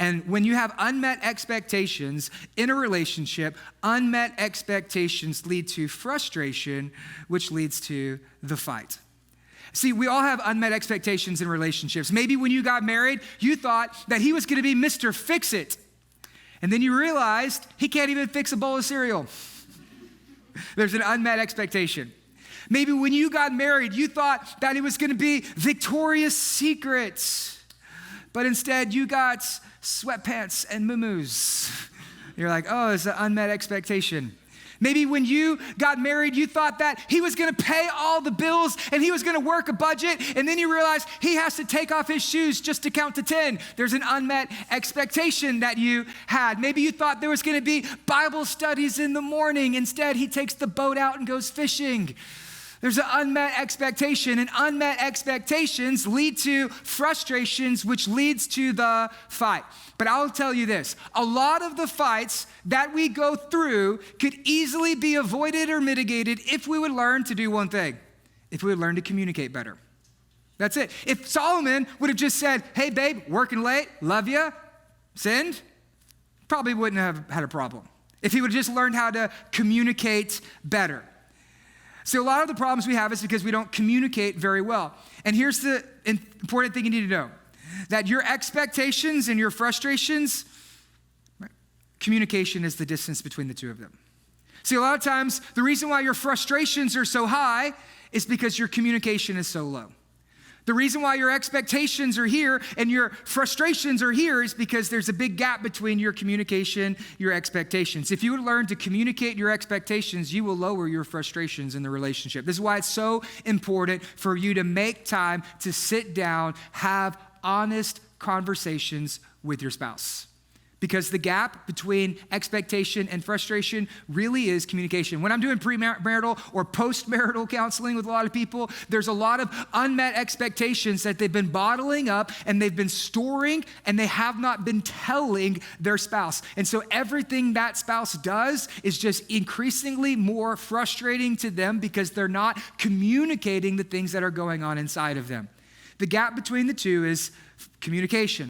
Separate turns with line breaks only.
And when you have unmet expectations in a relationship, unmet expectations lead to frustration, which leads to the fight. See, we all have unmet expectations in relationships. Maybe when you got married, you thought that he was going to be Mr. Fix-It. And then you realized he can't even fix a bowl of cereal. There's an unmet expectation. Maybe when you got married, you thought that it was going to be Victoria's Secret. But instead, you got sweatpants and muumuus. You're like, oh, it's an unmet expectation. Maybe when you got married, you thought that he was going to pay all the bills and he was going to work a budget, and then you realize he has to take off his shoes just to count to 10. There's an unmet expectation that you had. Maybe you thought there was going to be Bible studies in the morning. Instead, he takes the boat out and goes fishing. There's an unmet expectation, and unmet expectations lead to frustrations, which leads to the fight. But I'll tell you this, a lot of the fights that we go through could easily be avoided or mitigated if we would learn to do one thing, if we would learn to communicate better. That's it. If Solomon would have just said, hey babe, working late, love you, sinned, probably wouldn't have had a problem. If he would have just learned how to communicate better. So a lot of the problems we have is because we don't communicate very well. And here's the important thing you need to know, that your expectations and your frustrations, communication is the distance between the two of them. See, a lot of times, the reason why your frustrations are so high is because your communication is so low. The reason why your expectations are here and your frustrations are here is because there's a big gap between your communication, your expectations. If you would learn to communicate your expectations, you will lower your frustrations in the relationship. This is why it's so important for you to make time to sit down, have honest conversations with your spouse. Because the gap between expectation and frustration really is communication. When I'm doing premarital or post-marital counseling with a lot of people, there's a lot of unmet expectations that they've been bottling up and they've been storing and they have not been telling their spouse. And so everything that spouse does is just increasingly more frustrating to them because they're not communicating the things that are going on inside of them. The gap between the two is communication.